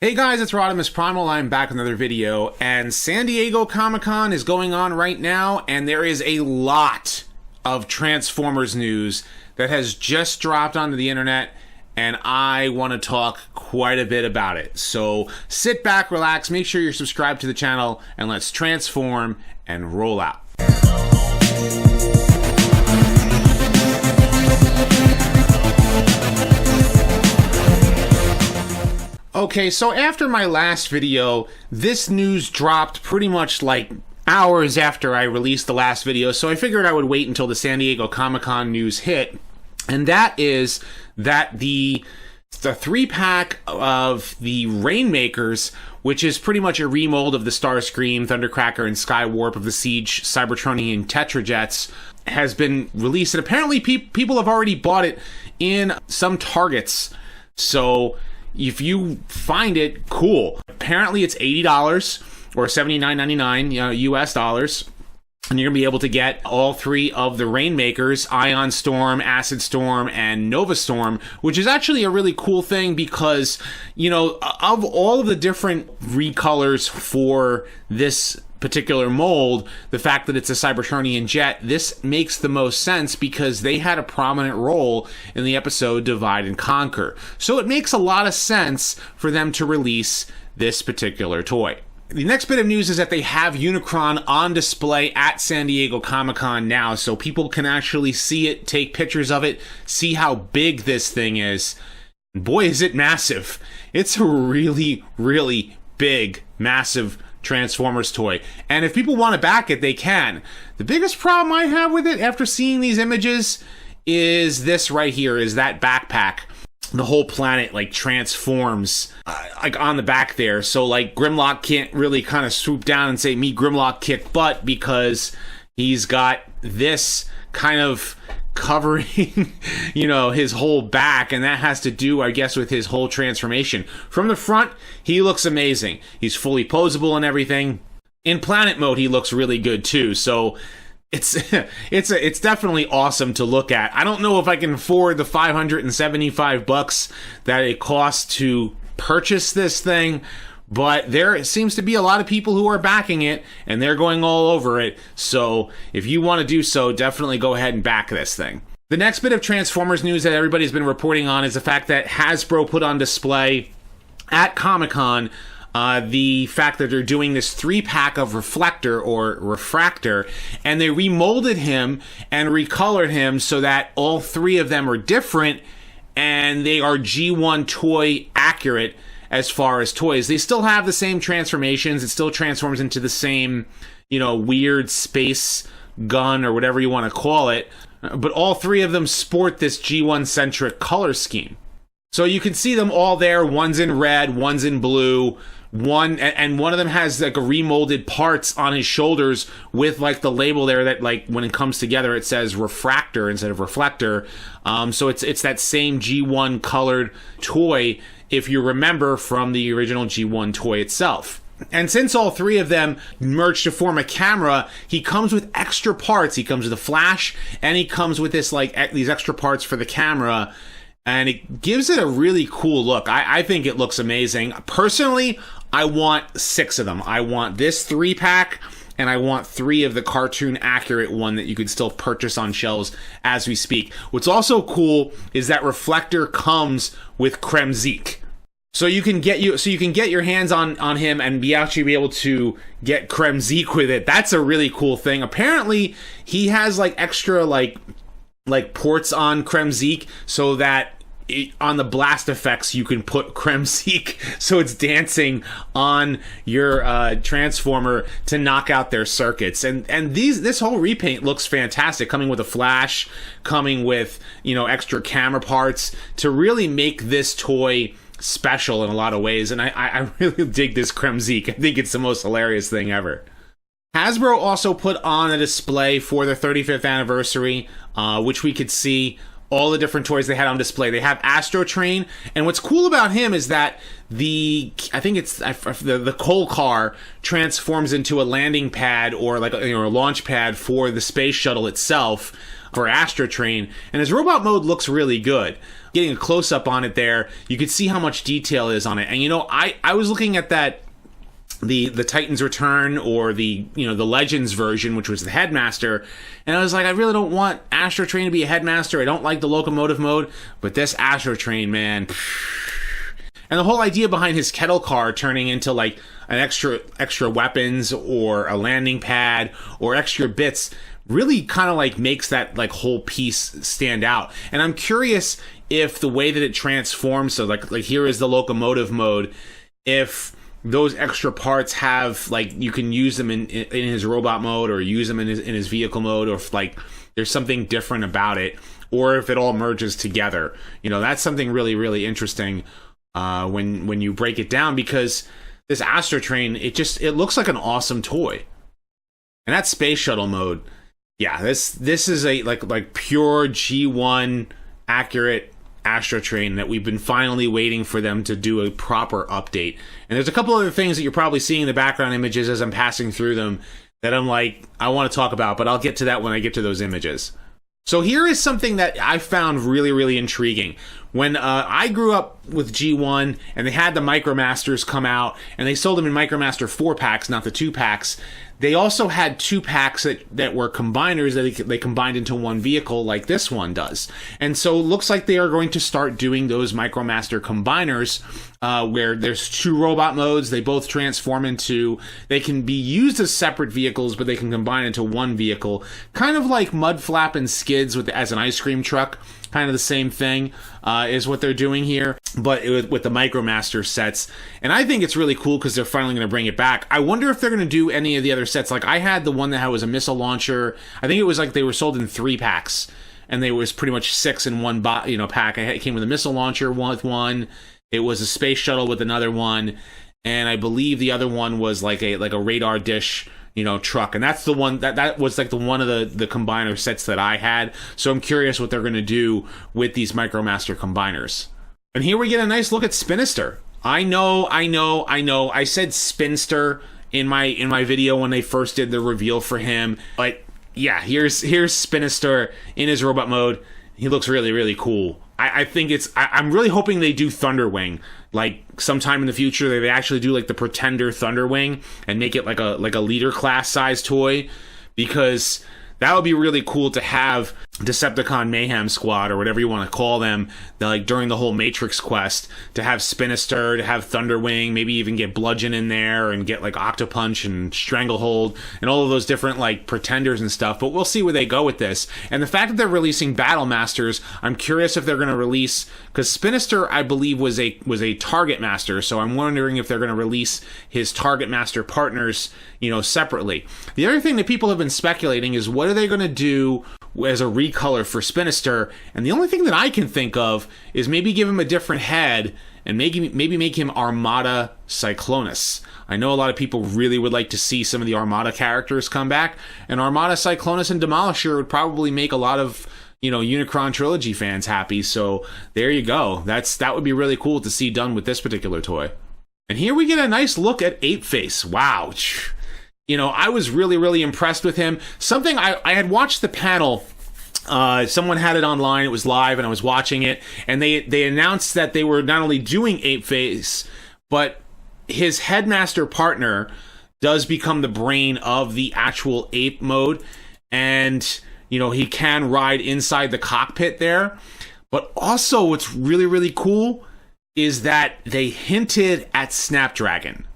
Hey guys, it's Optimus Prime. I'm back with another video, and San Diego Comic-Con is going on right now, and there is a lot of Transformers news that has just dropped onto the internet, and I want to talk quite a bit about it. So sit back, relax, make sure you're subscribed to the channel, and let's transform and roll out. Okay, so after my last video, this news dropped pretty much like hours after I released the last video, so I figured I would wait until the San Diego Comic-Con news hit, and that is that the 3-pack of the Rainmakers, which is pretty much a remold of the Starscream, Thundercracker, and Skywarp of the Siege Cybertronian Tetrajets, has been released, and apparently people have already bought it in some Targets, so if you find it, cool. Apparently it's $80 or $79.99 US dollars, and you're gonna be able to get all three of the Rainmakers, Ion Storm, Acid Storm, and Nova Storm, which is actually a really cool thing because, you know, of all of the different recolors for this particular mold, the fact that it's a Cybertronian jet, this makes the most sense because they had a prominent role in the episode Divide and Conquer. So it makes a lot of sense for them to release this particular toy. The next bit of news is that they have Unicron on display at San Diego Comic-Con now, so people can actually see it, take pictures of it, see how big this thing is. Boy, is it massive. It's a really, really big, massive Transformers toy, and if people want to back it, they can. The biggest problem I have with it after seeing these images is this right here, is that backpack. The whole planet like transforms like on the back there, so like Grimlock can't really kind of swoop down and say, "Me Grimlock kick butt," because he's got this kind of covering, you know, his whole back, and that has to do, I guess, with his whole transformation. From the front, he looks amazing. He's fully posable and everything. In planet mode, he looks really good too. So it's definitely awesome to look at. I don't know if I can afford the $575 that it costs to purchase this thing, but there seems to be a lot of people who are backing it, and they're going all over it. So if you want to do so, definitely go ahead and back this thing. The next bit of Transformers news that everybody's been reporting on is the fact that Hasbro put on display at Comic-Con the fact that they're doing this 3-pack of Reflector or Refractor, and they remolded him and recolored him so that all three of them are different, and they are G1 toy accurate as far as toys. They still have the same transformations. It still transforms into the same, you know, weird space gun or whatever you want to call it. But all three of them sport this G1-centric color scheme. So you can see them all there. One's in red, one's in blue. One of them has like a remolded parts on his shoulders with like the label there that, like, when it comes together it says Refractor instead of Reflector. So it's that same G1 colored toy, if you remember from the original G1 toy itself. And since all three of them merged to form a camera, he comes with extra parts. He comes with a flash, and he comes with this these extra parts for the camera, and it gives it a really cool look. I think it looks amazing. Personally, I want 6 of them. I want this 3-pack, and I want 3 of the cartoon accurate one that you can still purchase on shelves as we speak. What's also cool is that Reflector comes with Kremzeek. So you can get your hands on him and actually be able to get Kremzeek with it. That's a really cool thing. Apparently, he has like extra like ports on Kremzeek so that on the blast effects you can put Kremzeek so it's dancing on your transformer to knock out their circuits. And this whole repaint looks fantastic, coming with a flash, coming with, you know, extra camera parts to really make this toy special in a lot of ways. And I really dig this Kremzeek. I think it's the most hilarious thing ever. Hasbro also put on a display for their 35th anniversary, which we could see all the different toys they had on display. They have Astro Train, and what's cool about him is that the coal car transforms into a landing pad or like a launch pad for the space shuttle itself for Astro Train, and his robot mode looks really good. getting a close-up on it there, you could see how much detail is on it. And, you know, I was looking at that, the Titans Return, or the, you know, the Legends version, which was the Headmaster, and I was like, I really don't want Astro Train to be a Headmaster. I don't like the locomotive mode, but this Astro Train, man. And the whole idea behind his kettle car turning into like an extra weapons or a landing pad or extra bits really kind of like makes that like whole piece stand out. And I'm curious if the way that it transforms, so like here is the locomotive mode, if those extra parts have, like, you can use them in his robot mode, or use them in his vehicle mode, or if like there's something different about it, or if it all merges together. You know, that's something really, really interesting when you break it down, because this Astro Train, it looks like an awesome toy. And that space shuttle mode, yeah, this is a like pure G1 accurate Astro Train that we've been finally waiting for them to do a proper update. And there's a couple other things that you're probably seeing in the background images as I'm passing through them that I'm like, I want to talk about, but I'll get to that when I get to those images. So here is something that I found really, really intriguing. When I grew up with G1 and they had the Micromasters come out, and they sold them in Micromaster 4-packs, not the 2-packs, they also had 2-packs that were combiners that they combined into one vehicle like this one does. And so it looks like they are going to start doing those Micromaster combiners where there's 2 robot modes. They both transform into, they can be used as separate vehicles, but they can combine into one vehicle. Kind of like Mudflap and Skids as an ice cream truck. Kind of the same thing is what they're doing here, but with the Micromaster sets. And I think it's really cool because they're finally going to bring it back. I wonder if they're going to do any of the other sets. Like, I had the one that was a missile launcher. I think it was like they were sold in 3-packs, and they was pretty much 6 in one pack. It came with a missile launcher with one. It was a space shuttle with another one, and I believe the other one was like a radar dish, truck. And that's the one that was like one of the combiner sets that I had. So I'm curious what they're going to do with these Micromaster combiners. And here we get a nice look at Spinister. I know. I said Spinster in my video when they first did the reveal for him. But yeah, here's Spinister in his robot mode. He looks really, really cool. I think I'm really hoping they do Thunderwing. Like, sometime in the future, they actually do like the Pretender Thunderwing and make it like a leader class size toy, because that would be really cool to have Decepticon Mayhem Squad, or whatever you want to call them, like during the whole Matrix quest, to have Spinister, to have Thunderwing, maybe even get Bludgeon in there, and get like Octopunch and Stranglehold and all of those different like pretenders and stuff. But we'll see where they go with this. And the fact that they're releasing Battle Masters, I'm curious if they're going to release, because Spinister, I believe, was a Target Master, so I'm wondering if they're going to release his Target Master partners, separately. The other thing that people have been speculating is, what are they going to do as a recolor for Spinister? And the only thing that I can think of is maybe give him a different head and maybe make him Armada Cyclonus. I know a lot of people really would like to see some of the Armada characters come back, and Armada Cyclonus and Demolisher would probably make a lot of Unicron trilogy fans happy. So there you go. That would be really cool to see done with this particular toy. And here we get a nice look at Apeface. Wow. I was really, really impressed with him. Something I had watched the panel. Someone had it online. It was live, and I was watching it. And they announced that they were not only doing Apeface, but his headmaster partner does become the brain of the actual ape mode. And, he can ride inside the cockpit there. But also, what's really, really cool is that they hinted at Snapdragon.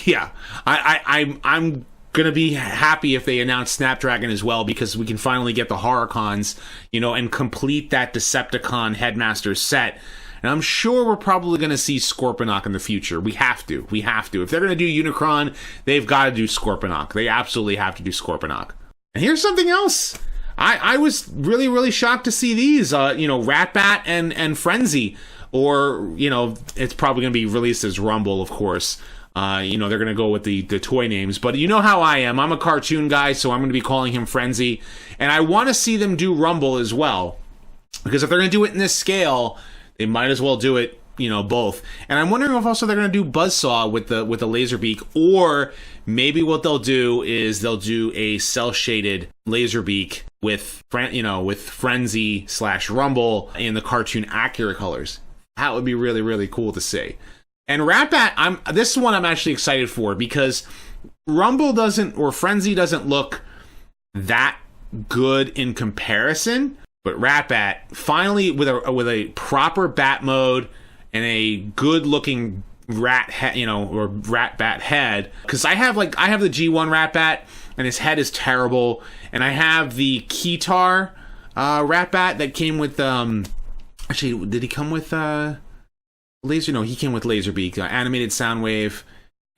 Yeah, I'm gonna be happy if they announce Snapdragon as well, because we can finally get the Horicons, and complete that Decepticon Headmaster set. And I'm sure we're probably gonna see Scorponok in the future. We have to. If they're gonna do Unicron, they've got to do Scorponok. They absolutely have to do Scorponok. And here's something else. I was really, really shocked to see these. Ratbat and Frenzy, or it's probably gonna be released as Rumble, of course. They're going to go with the toy names. But you know how I am. I'm a cartoon guy, so I'm going to be calling him Frenzy. And I want to see them do Rumble as well. Because if they're going to do it in this scale, they might as well do it both. And I'm wondering if also they're going to do Buzzsaw with the laser beak, or maybe what they'll do is they'll do a cell shaded laser beak with Frenzy / Rumble in the cartoon accurate colors. That would be really, really cool to see. And Ratbat, this one I'm actually excited for, because Rumble Frenzy doesn't look that good in comparison, but Ratbat finally with a proper bat mode and a good looking rat head, or Ratbat head, because I have the G1 Ratbat and his head is terrible, and I have the Keytar Ratbat that came with actually, did he come with laser? No, he came with Laserbeak, animated Soundwave,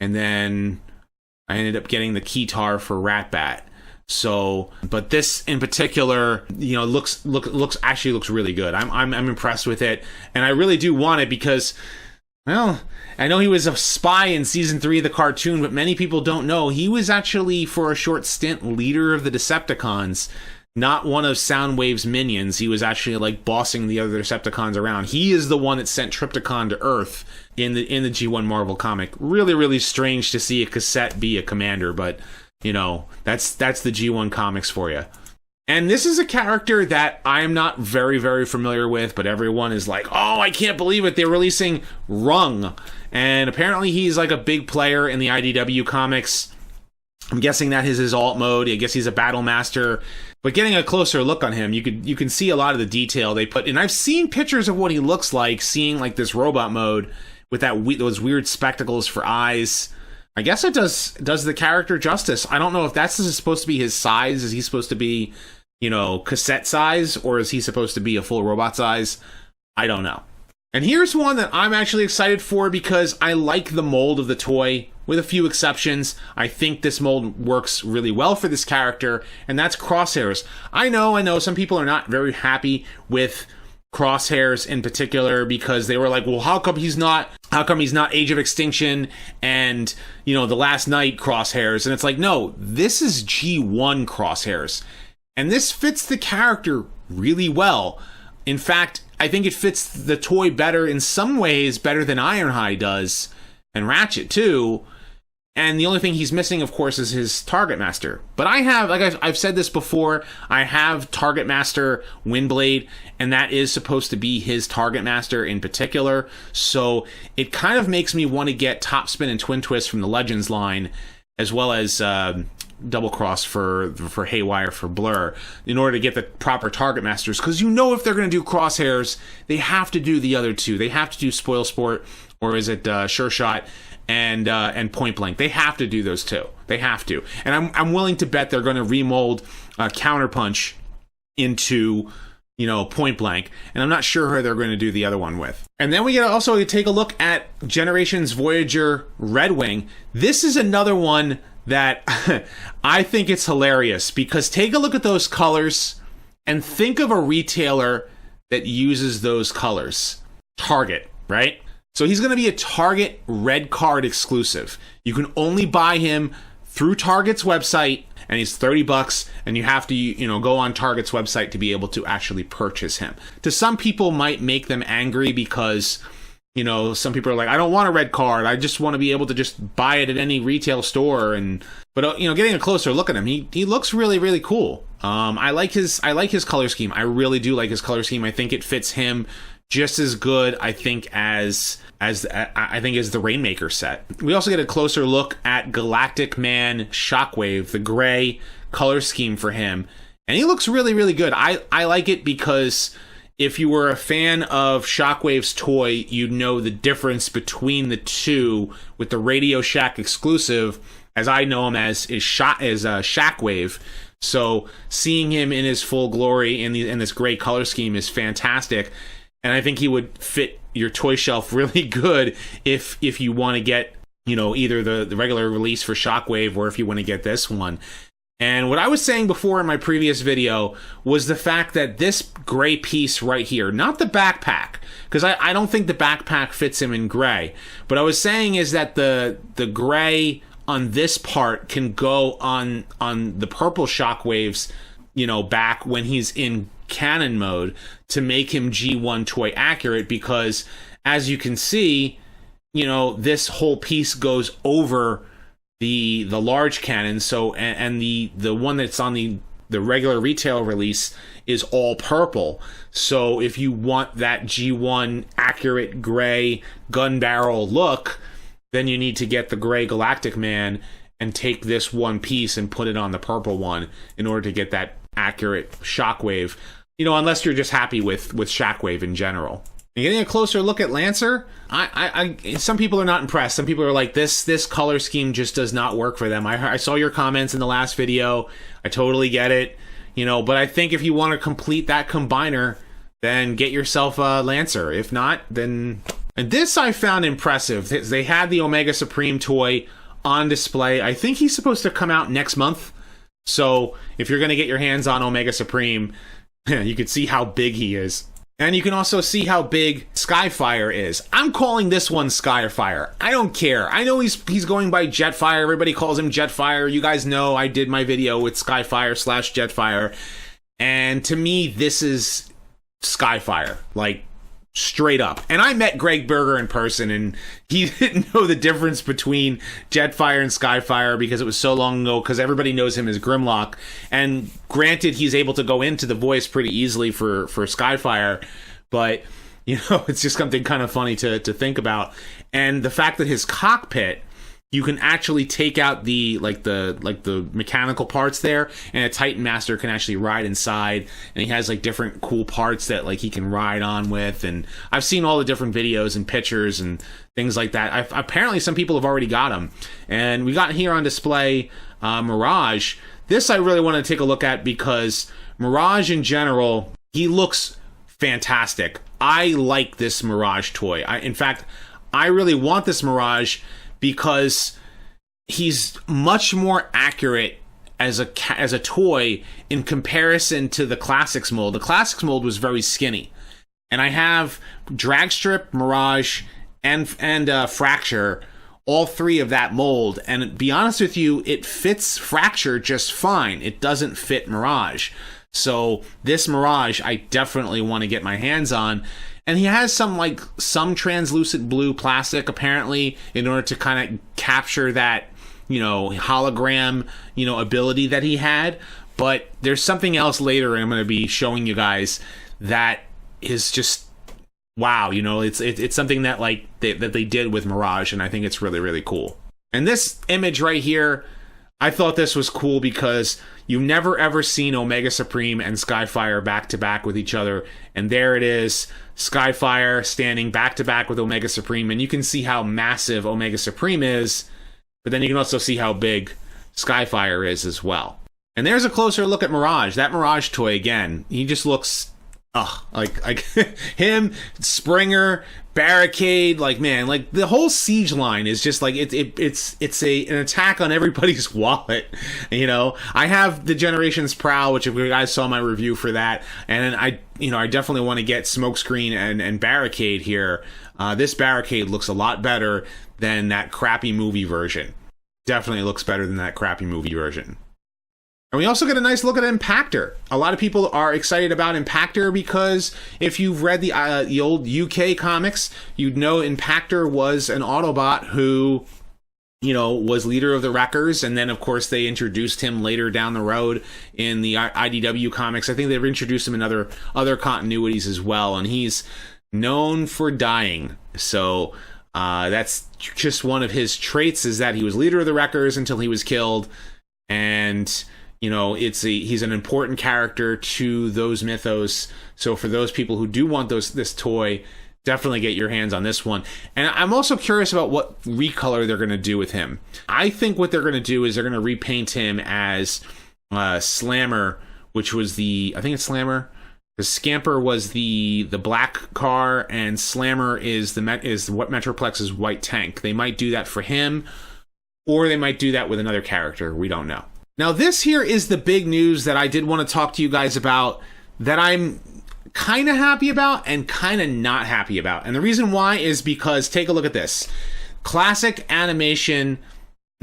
and then I ended up getting the Keytar for Ratbat. So, but this in particular, looks really good. I'm impressed with it, and I really do want it because, well, I know he was a spy in season 3 of the cartoon, but many people don't know he was actually for a short stint leader of the Decepticons, not one of Soundwave's minions. He was actually like bossing the other Decepticons around. He is the one that sent Trypticon to Earth in the G1 Marvel comic. Really, really strange to see a cassette be a commander, but that's the G1 comics for you. And this is a character that I am not very, very familiar with, but everyone is like, oh, I can't believe it, they're releasing Rung. And apparently he's like a big player in the IDW comics. I'm guessing that is his alt mode. I guess he's a battle master. But getting a closer look on him, you can see a lot of the detail they put. And I've seen pictures of what he looks like, seeing like this robot mode with those weird spectacles for eyes. I guess it does the character justice. I don't know if that's supposed to be his size. Is he supposed to be, cassette size, or is he supposed to be a full robot size? I don't know. And here's one that I'm actually excited for because I like the mold of the toy, with a few exceptions. I think this mold works really well for this character, and that's Crosshairs. I know some people are not very happy with Crosshairs in particular because they were like, well, how come he's not Age of Extinction and the Last Night Crosshairs? And it's like, no, this is G1 Crosshairs, and this fits the character really well. In fact, I think it fits the toy better in some ways, better than Ironhide does, and Ratchet too. And the only thing he's missing, of course, is his Target Master. But I have, like I've said this before, I have Target Master Windblade, and that is supposed to be his Target Master in particular. So it kind of makes me want to get Top Spin and Twin Twist from the Legends line, as well as Double Cross for Haywire for Blur, in order to get the proper Target Masters. Because if they're going to do Crosshairs, they have to do the other two. They have to do Spoil Sport, or is it Sure Shot, and Point Blank. They have to do those two. They have to. And I'm willing to bet they're going to remold Counterpunch into Point Blank, and I'm not sure who they're going to do the other one with. And then we get also take a look at Generations Voyager Red Wing. This is another one that I think it's hilarious, because take a look at those colors and think of a retailer that uses those colors. Target, right? So he's going to be a Target Red Card exclusive. You can only buy him through Target's website, and he's $30, and you have to go on Target's website to be able to actually purchase him. To some people might make them angry because some people are like, I don't want a red card, I just want to be able to just buy it at any retail store. But getting a closer look at him, he looks really, really cool. I like his color scheme. I really do like his color scheme. I think it fits him just as good, I think, as the Rainmaker set. We also get a closer look at Galactic Man Shockwave, the gray color scheme for him, and he looks really, really good. I like it because if you were a fan of Shockwave's toy, you'd know the difference between the two with the Radio Shack exclusive, as I know him as Shockwave. So seeing him in his full glory in this gray color scheme is fantastic. And I think he would fit your toy shelf really good if you want to get, either the regular release for Shockwave, or if you want to get this one. And what I was saying before in my previous video was the fact that this gray piece right here, not the backpack, because I don't think the backpack fits him in gray, but I was saying is that the gray on this part can go on the purple Shockwave's, back when he's in cannon mode, to make him G1 toy accurate, because as you can see, you know, this whole piece goes over the large cannon. So and the one that's on the regular retail release is all purple. So if you want that G1 accurate gray gun barrel look, then you need to get the gray Galactic Man and take this one piece and put it on the purple one in order to get that accurate Shockwave. You know, unless you're just happy with Shockwave in general. And getting a closer look at Lancer, some people are not impressed. Some people are like, this color scheme just does not work for them. I saw your comments in the last video. I totally get it. You know, but I think if you want to complete that combiner, then get yourself a Lancer. If not, then... And this I found impressive. They had the Omega Supreme toy on display. I think he's supposed to come out next month. So if you're going to get your hands on Omega Supreme, you can see how big he is. And you can also see how big Skyfire is. I'm calling this one Skyfire. I don't care. I know he's going by Jetfire. Everybody calls him Jetfire. You guys know I did my video with Skyfire/Jetfire. And to me, this is Skyfire. Like, straight up. And I met Greg Berger in person, and he didn't know the difference between Jetfire and Skyfire because it was so long ago, because everybody knows him as Grimlock. And granted, he's able to go into the voice pretty easily for Skyfire, but, you know, it's just something kind of funny to think about. And the fact that his cockpit, you can actually take out the mechanical parts there, and a Titan Master can actually ride inside, and he has like different cool parts that like he can ride on with. And I've seen all the different videos and pictures and things like that. Apparently some people have already got them, and we got here on display Mirage. This I really want to take a look at because Mirage in general, he looks fantastic. I like this Mirage toy. In fact, I really want this Mirage because he's much more accurate as a toy in comparison to the Classics mold. The Classics mold was very skinny. And I have Dragstrip, Mirage, and Fracture, all three of that mold. And to be honest with you, it fits Fracture just fine. It doesn't fit Mirage. So this Mirage, I definitely want to get my hands on. And he has some translucent blue plastic, apparently, in order to kind of capture that, you know, hologram, you know, ability that he had. But there's something else later I'm going to be showing you guys that is just, wow, you know, it's something that like that they did with Mirage, and I think it's really, really cool. And this image right here, I thought this was cool because you've never ever seen Omega Supreme and Skyfire back to back with each other, and there it is, Skyfire standing back to back with Omega Supreme, and you can see how massive Omega Supreme is, but then you can also see how big Skyfire is as well. And there's a closer look at Mirage. That Mirage toy again, he just looks like him, Springer, Barricade, like, man, like the whole Siege line is just like it's an attack on everybody's wallet. You know, I have the Generations Prowl, which if you guys saw my review for that, and I definitely want to get Smokescreen and Barricade here. This Barricade looks a lot better than that crappy movie version. Definitely looks better than that crappy movie version. And we also get a nice look at Impactor. A lot of people are excited about Impactor because if you've read the old UK comics, you'd know Impactor was an Autobot who, you know, was leader of the Wreckers, and then of course they introduced him later down the road in the IDW comics. I think they've introduced him in other continuities as well, and he's known for dying. So that's just one of his traits, is that he was leader of the Wreckers until he was killed. And you know, he's an important character to those mythos. So for those people who do want this toy, definitely get your hands on this one. And I'm also curious about what recolor they're going to do with him. I think what they're going to do is they're going to repaint him as Slammer, which was I think it's Slammer. The Scamper was the black car, and Slammer is what Metroplex's white tank. They might do that for him, or they might do that with another character. We don't know. Now, this here is the big news that I did want to talk to you guys about, that I'm kind of happy about and kind of not happy about. And the reason why is because, take a look at this. Classic animation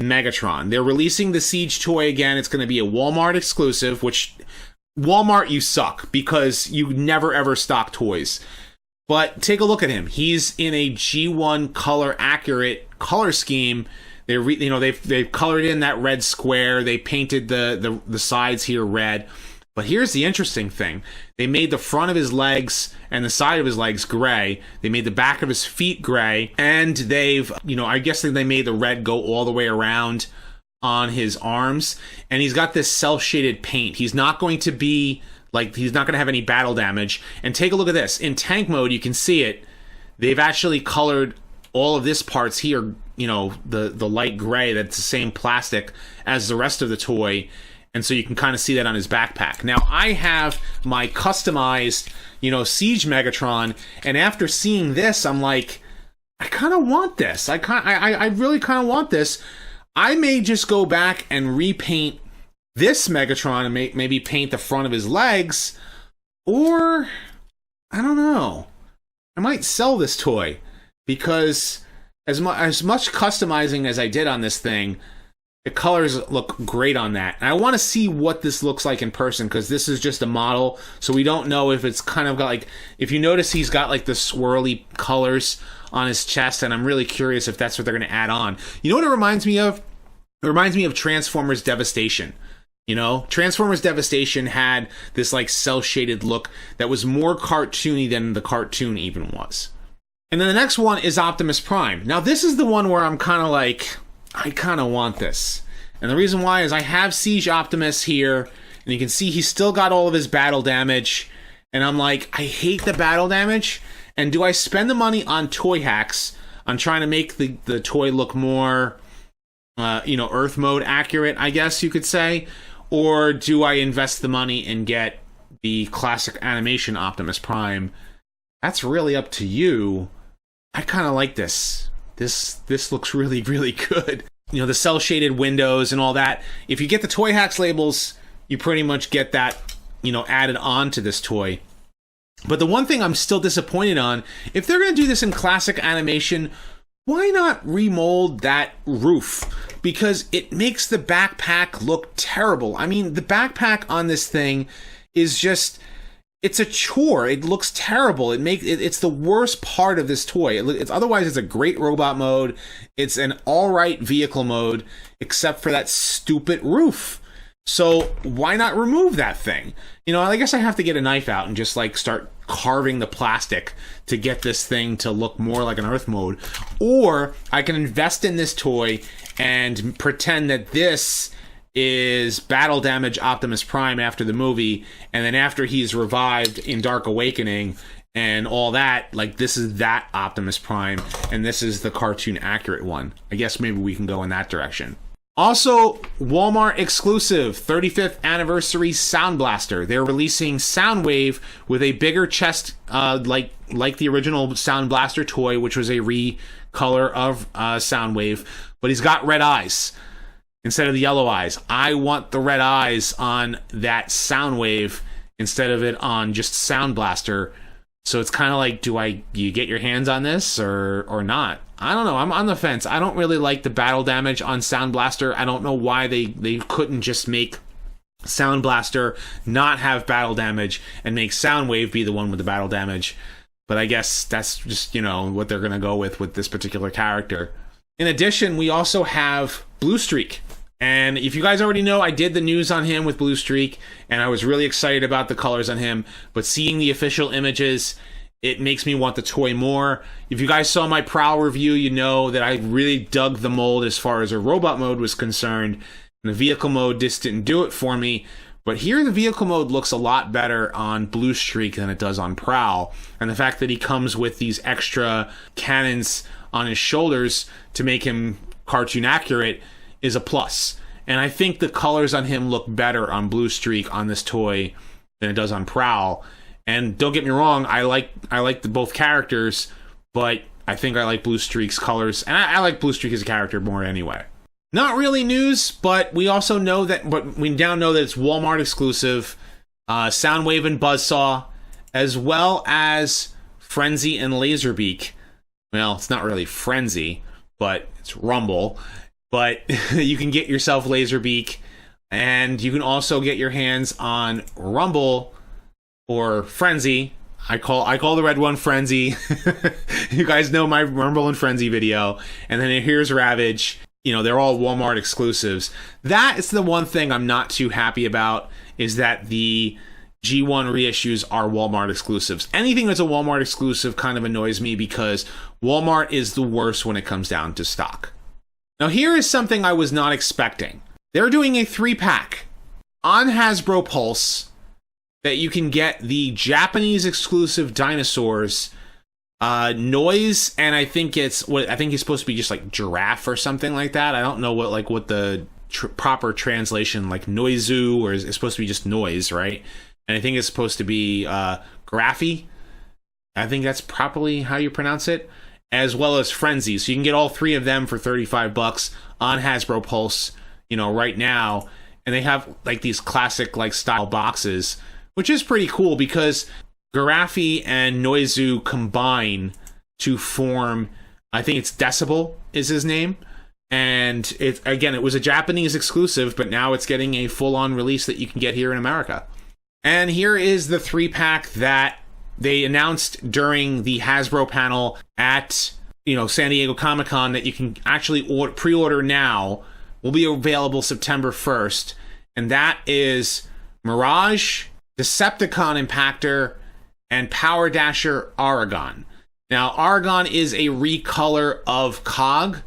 Megatron. They're releasing the Siege toy again. It's going to be a Walmart exclusive, which, Walmart, you suck, because you never ever stock toys. But take a look at him. He's in a G1 color accurate color scheme. They've colored in that red square. They painted the sides here red. But here's the interesting thing. They made the front of his legs and the side of his legs gray. They made the back of his feet gray. And they've, I guess they made the red go all the way around on his arms. And he's got this cel-shaded paint. He's not going to be, he's not going to have any battle damage. And take a look at this. In tank mode, you can see it. They've actually colored all of this parts here, the light gray, that's the same plastic as the rest of the toy. And so you can kind of see that on his backpack. Now, I have my customized, Siege Megatron, and after seeing this, I'm like, I kind of want this. I really kind of want this. I may just go back and repaint this Megatron and maybe paint the front of his legs, or I don't know. I might sell this toy because as much customizing as I did on this thing, the colors look great on that. And I want to see what this looks like in person because this is just a model, so we don't know if it's kind of got if you notice he's got the swirly colors on his chest, and I'm really curious if that's what they're going to add on. You know what it reminds me of? It reminds me of Transformers Devastation. Transformers Devastation had this cel-shaded look that was more cartoony than the cartoon even was. And then the next one is Optimus Prime. Now this is the one where I'm kind of I kind of want this. And the reason why is I have Siege Optimus here, and you can see he's still got all of his battle damage. And I'm I hate the battle damage. And do I spend the money on toy hacks, on trying to make the toy look more, Earth mode accurate, I guess you could say? Or do I invest the money and get the classic animation Optimus Prime? That's really up to you. I kind of like this. This looks really, really good. The cel-shaded windows and all that. If you get the toy hacks labels, you pretty much get that, added on to this toy. But the one thing I'm still disappointed on, if they're going to do this in classic animation, why not remold that roof? Because it makes the backpack look terrible. I mean, the backpack on this thing is just... It's a chore. It looks terrible. It's the worst part of this toy. Otherwise, it's a great robot mode. It's an all right vehicle mode, except for that stupid roof. So why not remove that thing? I guess I have to get a knife out and just start carving the plastic to get this thing to look more like an Earth mode. Or I can invest in this toy and pretend that this is battle damage Optimus Prime after the movie, and then after he's revived in Dark Awakening and all that, this is that Optimus Prime, and this is the cartoon accurate one. I guess maybe we can go in that direction. Also, Walmart exclusive 35th anniversary Sound Blaster. They're releasing Soundwave with a bigger chest, like the original Sound Blaster toy, which was a recolor of Soundwave, but he's got red eyes instead of the yellow eyes. I want the red eyes on that Soundwave instead of it on just Sound Blaster. So it's kind of do you get your hands on this or not? I don't know. I'm on the fence. I don't really like the battle damage on Sound Blaster. I don't know why they couldn't just make Sound Blaster not have battle damage and make Soundwave be the one with the battle damage. But I guess that's just, what they're going to go with this particular character. In addition, we also have Blue Streak. And if you guys already know, I did the news on him with Blue Streak, and I was really excited about the colors on him. But seeing the official images, it makes me want the toy more. If you guys saw my Prowl review, you know that I really dug the mold as far as a robot mode was concerned. And the vehicle mode just didn't do it for me. But here the vehicle mode looks a lot better on Blue Streak than it does on Prowl. And the fact that he comes with these extra cannons on his shoulders to make him cartoon accurate is a plus. And I think the colors on him look better on Blue Streak on this toy than it does on Prowl. And don't get me wrong, I like both characters, but I think I like Blue Streak's colors, and I like Blue Streak as a character more anyway. Not really news, but we also know that, but we now know that it's Walmart exclusive, Soundwave and Buzzsaw, as well as Frenzy and Laserbeak. Well, it's not really Frenzy, but it's Rumble. But you can get yourself Laserbeak, and you can also get your hands on Rumble or Frenzy, call the red one Frenzy. You guys know my Rumble and Frenzy video. And then here's Ravage. You know, they're all Walmart exclusives. That is the one thing I'm not too happy about, is that the G1 reissues are Walmart exclusives. Anything that's a Walmart exclusive kind of annoys me, because Walmart is the worst when it comes down to stock. Now, here is something I was not expecting. They're doing a 3-pack on Hasbro Pulse that you can get the Japanese exclusive dinosaurs, Noise, and I think it's supposed to be just like giraffe or something like that. I don't know what the proper translation, like Noizu, or is it supposed to be just Noise, right? And I think it's supposed to be Graffy. I think that's probably how you pronounce it, as well as Frenzy. So you can get all 3 of them for $35 on Hasbro Pulse, you know, right now. And they have like these classic like style boxes, which is pretty cool, because Garafi and Noizu combine to form, I think it's Decibel is his name. And it was a Japanese exclusive, but now it's getting a full-on release that you can get here in America. And here is the 3-pack that they announced during the Hasbro panel at, you know, San Diego Comic-Con, that you can actually pre-order now. Will be available September 1st. And that is Mirage, Decepticon Impactor, and Power Dasher Aragon. Now, Aragon is a recolor of Cog,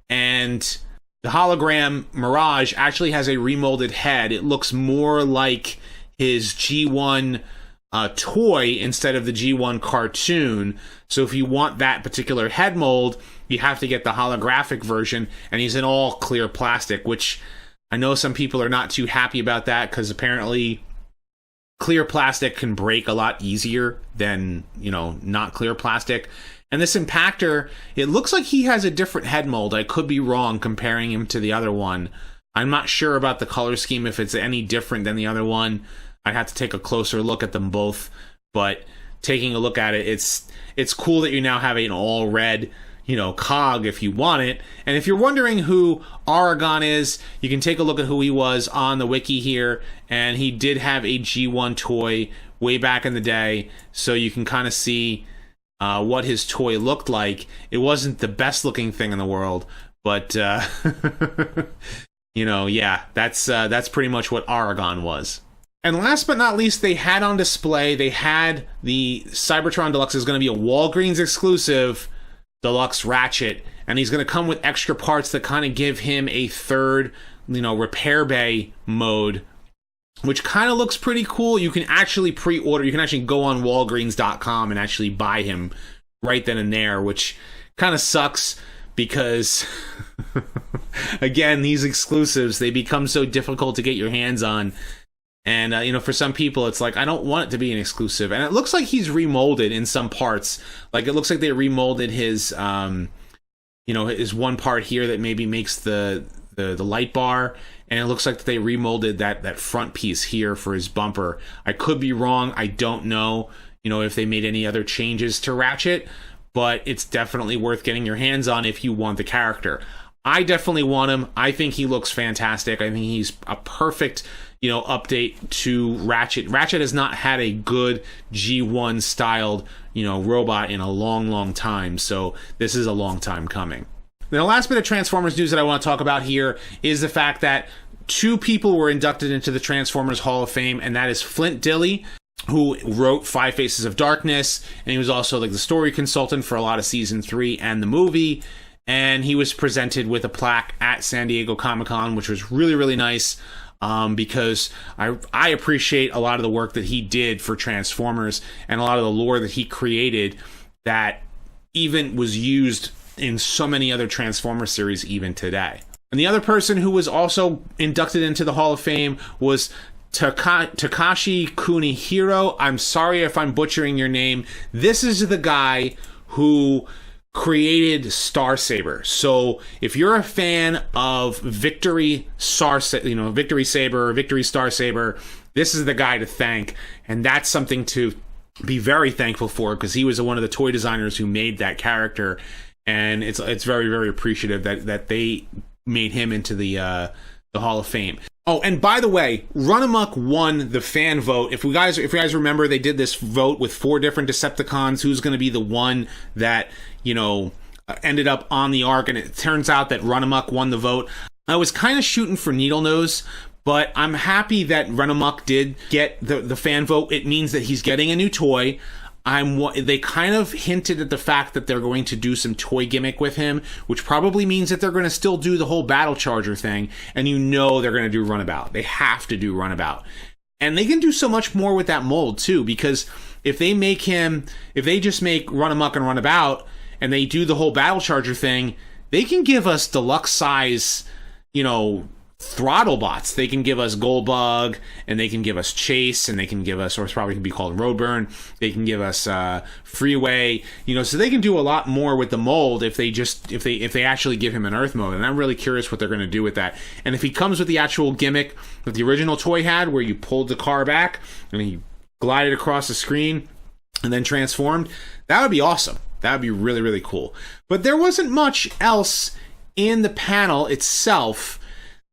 and the hologram Mirage actually has a remolded head. It looks more like his G1 toy instead of the G1 cartoon. So if you want that particular head mold, you have to get the holographic version, and he's in all clear plastic, which I know some people are not too happy about that, because apparently clear plastic can break a lot easier than, you know, not clear plastic. And this Impactor, it looks like he has a different head mold. I could be wrong comparing him to the other one. I'm not sure about the color scheme, if it's any different than the other one. I'd have to take a closer look at them both, but taking a look at it, it's cool that you now have an all red, you know, Cog if you want it. And if you're wondering who Aragon is, you can take a look at who he was on the wiki here, and he did have a G1 toy way back in the day, so you can kind of see what his toy looked like. It wasn't the best looking thing in the world, but you know, yeah, that's pretty much what Aragon was. And last but not least, they had on display, they had the Cybertron Deluxe is going to be a Walgreens exclusive Deluxe Ratchet, and he's going to come with extra parts that kind of give him a third, you know, repair bay mode, which kind of looks pretty cool. You can actually pre-order, you can actually go on Walgreens.com and actually buy him right then and there, which kind of sucks because, again, these exclusives, they become so difficult to get your hands on. And, you know, for some people, it's like, I don't want it to be an exclusive. And it looks like he's remolded in some parts. Like, it looks like they remolded his, you know, his one part here that maybe makes the light bar. And it looks like they remolded that front piece here for his bumper. I could be wrong. I don't know, you know, if they made any other changes to Ratchet. But it's definitely worth getting your hands on if you want the character. I definitely want him. I think he looks fantastic. I think he's a perfect, you know, update to Ratchet. Ratchet has not had a good G1 styled, you know, robot in a long, long time. So this is a long time coming. Now, the last bit of Transformers news that I want to talk about here is the fact that 2 people were inducted into the Transformers Hall of Fame, and that is Flint Dille, who wrote Five Faces of Darkness, and he was also like the story consultant for a lot of season 3 and the movie. And he was presented with a plaque at San Diego Comic-Con, which was really, really nice. Because I appreciate a lot of the work that he did for Transformers and a lot of the lore that he created that even was used in so many other Transformers series even today. And the other person who was also inducted into the Hall of Fame was Takashi Kunihiro. I'm sorry if I'm butchering your name. This is the guy who created Star Saber. So if you're a fan of Victory Star Saber, this is the guy to thank, and that's something to be very thankful for, because he was one of the toy designers who made that character, and it's very, very appreciative that they made him into the Hall of Fame. Oh, and by the way, Run Amok won the fan vote. If you guys remember, they did this vote with 4 different Decepticons. Who's going to be the one that, ended up on the arc? And it turns out that Run Amok won the vote. I was kind of shooting for Needlenose, but I'm happy that Run Amok did get the fan vote. It means that he's getting a new toy. They kind of hinted at the fact that they're going to do some toy gimmick with him, which probably means that they're going to still do the whole Battle Charger thing, and they're going to do Runabout. They have to do Runabout. And they can do so much more with that mold, too, because if they just make Run Amok and Runabout, and they do the whole Battle Charger thing, they can give us deluxe size, throttle bots. They can give us Goldbug, and they can give us Chase, and they can give us, or it's probably can be called Roadburn. They can give us Freeway. So they can do a lot more with the mold if they actually give him an Earth mode. And I'm really curious what they're going to do with that. And if he comes with the actual gimmick that the original toy had, where you pulled the car back and he glided across the screen and then transformed, that would be awesome. That would be really, really cool. But there wasn't much else in the panel itself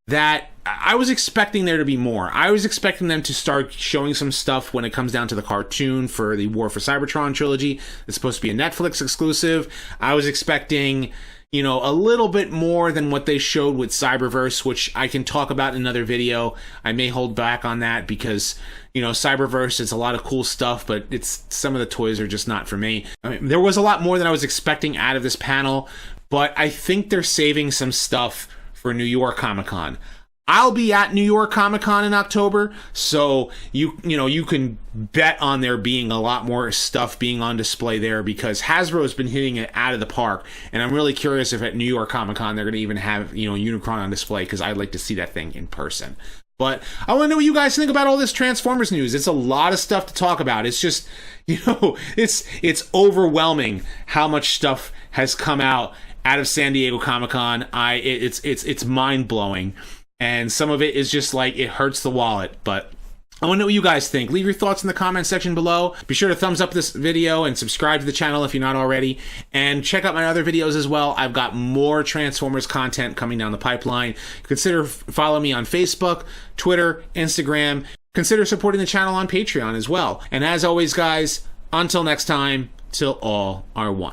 that I was expecting there to be more. I was expecting them to start showing some stuff when it comes down to the cartoon for the War for Cybertron trilogy. It's supposed to be a Netflix exclusive. I was expecting, a little bit more than what they showed with Cyberverse, which I can talk about in another video. I may hold back on that because, Cyberverse is a lot of cool stuff, but some of the toys are just not for me. I mean, there was a lot more than I was expecting out of this panel, but I think they're saving some stuff for New York Comic-Con. I'll be at New York Comic-Con in October, so you can bet on there being a lot more stuff being on display there, because Hasbro's been hitting it out of the park, and I'm really curious if at New York Comic-Con they're going to even have Unicron on display, because I'd like to see that thing in person. But I want to know what you guys think about all this Transformers news. It's a lot of stuff to talk about. It's just, it's overwhelming how much stuff has come out of San Diego Comic-Con. It's mind-blowing. And some of it is just like, it hurts the wallet. But I want to know what you guys think. Leave your thoughts in the comment section below. Be sure to thumbs up this video and subscribe to the channel if you're not already. And check out my other videos as well. I've got more Transformers content coming down the pipeline. Consider following me on Facebook, Twitter, Instagram. Consider supporting the channel on Patreon as well. And as always, guys, until next time, till all are one.